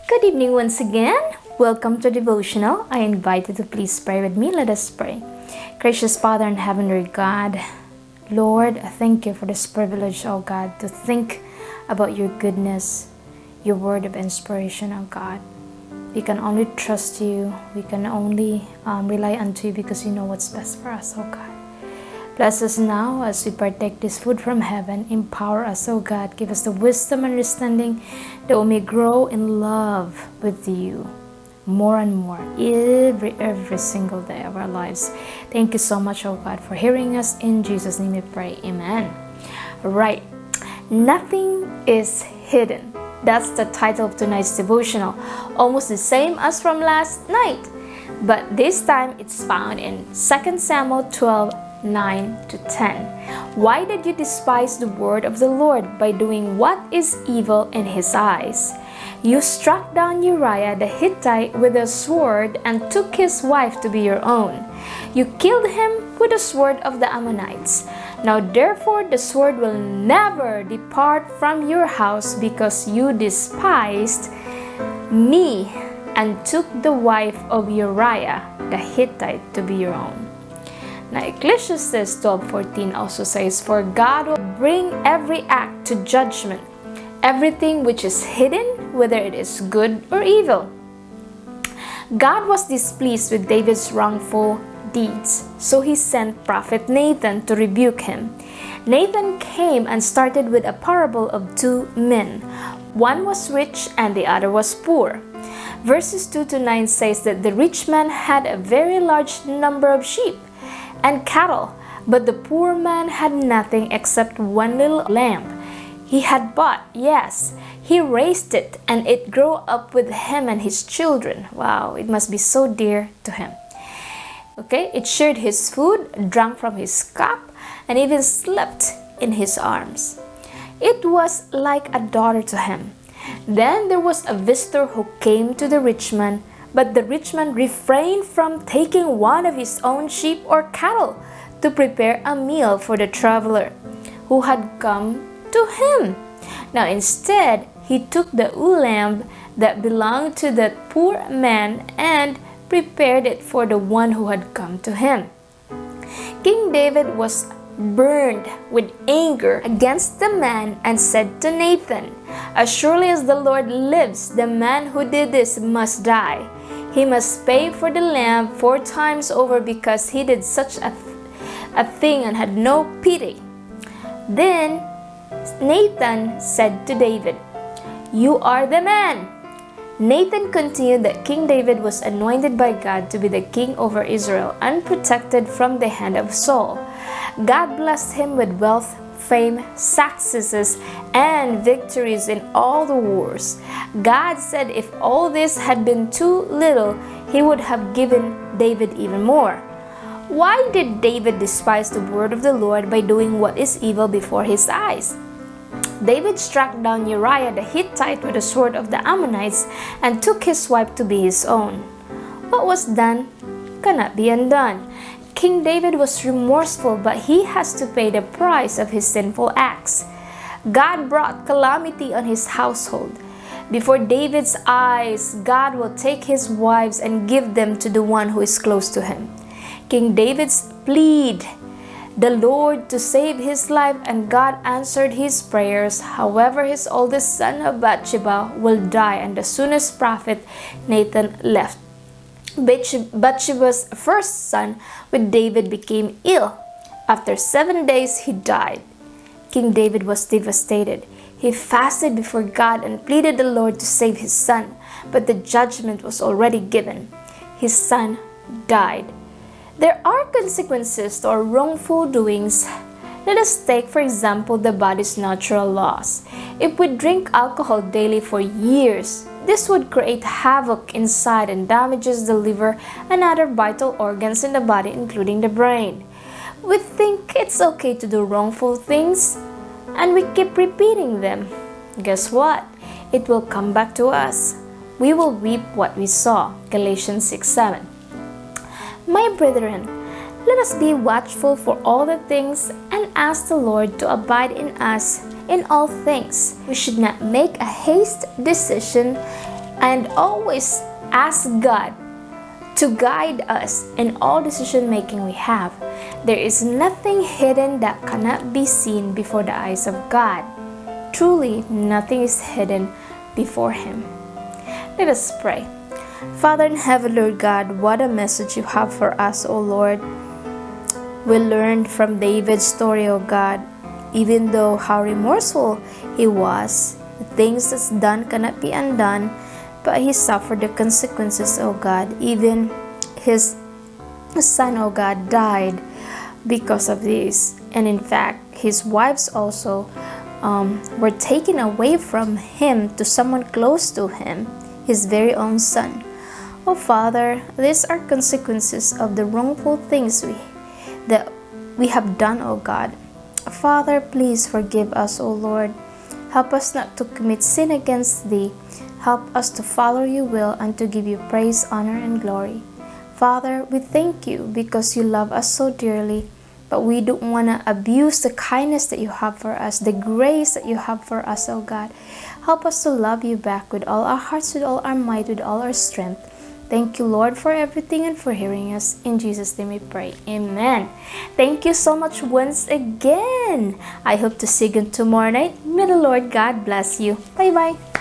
Good evening once again. Welcome to Devotional. I invite you to please pray with me. Let us pray. Gracious Father in heaven, Lord God, Lord, I thank you for this privilege, oh God, to think about your goodness, your word of inspiration, oh God. We can only trust you. We can only rely unto you because you know what's best for us, oh God. Bless us now as we partake this food from heaven. Empower us, oh God. Give us the wisdom and understanding that we may grow in love with you more and more every single day of our lives. Thank you so much, oh God, for hearing us. In Jesus' name we pray. Amen. Right. Nothing is hidden. That's the title of tonight's devotional. Almost the same as from last night. But this time it's found in 2 Samuel 12:9-10. Why did you despise the word of the Lord by doing what is evil in his eyes? You struck down Uriah the Hittite with a sword and took his wife to be your own. You killed him with the sword of the Ammonites. Now therefore the sword will never depart from your house because you despised me and took the wife of Uriah the Hittite to be your own. Now Ecclesiastes 12:14 also says, For God will bring every act to judgment, everything which is hidden, whether it is good or evil. God was displeased with David's wrongful deeds, so he sent prophet Nathan to rebuke him. Nathan came and started with a parable of two men. One was rich and the other was poor. Verses 2-9 says that the rich man had a very large number of sheep and cattle, but the poor man had nothing except one little lamb he had bought. Yes, he raised it and it grew up with him and his children. Wow, it must be so dear to him. Okay, it shared his food, drank from his cup, and even slept in his arms. It was like a daughter to him. Then there was a visitor who came to the rich man, but the rich man refrained from taking one of his own sheep or cattle to prepare a meal for the traveler who had come to him. Now instead, he took the ewe lamb that belonged to that poor man and prepared it for the one who had come to him. King David was burned with anger against the man and said to Nathan, As surely as the Lord lives, the man who did this must die. He must pay for the lamb 4 times over because he did such a thing and had no pity. Then Nathan said to David, You are the man. Nathan continued that King David was anointed by God to be the king over Israel, unprotected from the hand of Saul. God blessed him with wealth, fame, successes, and victories in all the wars. God said if all this had been too little, he would have given David even more. Why did David despise the word of the Lord by doing what is evil before his eyes? David struck down Uriah the Hittite with the sword of the Ammonites and took his wife to be his own. What was done cannot be undone. King David was remorseful, but he has to pay the price of his sinful acts. God brought calamity on his household. Before David's eyes, God will take his wives and give them to the one who is close to him. King David's plead the Lord to save his life, and God answered his prayers. However, his oldest son of Bathsheba will die, and the soonest prophet Nathan left. Bathsheba's first son with David became ill. After 7 days, he died. King David was devastated. He fasted before God and pleaded the Lord to save his son, but the judgment was already given. His son died. There are consequences to our wrongful doings. Let us take, for example, the body's natural laws. If we drink alcohol daily for years, this would create havoc inside and damages the liver and other vital organs in the body, including the brain. We think it's okay to do wrongful things, and we keep repeating them. Guess what? It will come back to us. We will reap what we sow. Galatians 6:7. My brethren, let us be watchful for all the things and ask the Lord to abide in us in all things. We should not make a hasty decision and always ask God to guide us in all decision making we have. There is nothing hidden that cannot be seen before the eyes of God. Truly, nothing is hidden before Him. Let us pray. Father in heaven, Lord God, what a message you have for us, O Lord. We learned from David's story, O God, even though how remorseful he was, the things that's done cannot be undone, but he suffered the consequences, O God. Even his son, O God, died because of this. And in fact, his wives also were taken away from him to someone close to him, his very own son. Oh Father, these are consequences of the wrongful things that we have done, O God. Father, please forgive us, O Lord. Help us not to commit sin against Thee. Help us to follow Your will and to give You praise, honor, and glory. Father, we thank You because You love us so dearly, but we don't want to abuse the kindness that You have for us, the grace that You have for us, O God. Help us to love You back with all our hearts, with all our might, with all our strength. Thank you, Lord, for everything and for hearing us. In Jesus' name we pray. Amen. Thank you so much once again. I hope to see you again tomorrow night. May the Lord God bless you. Bye-bye.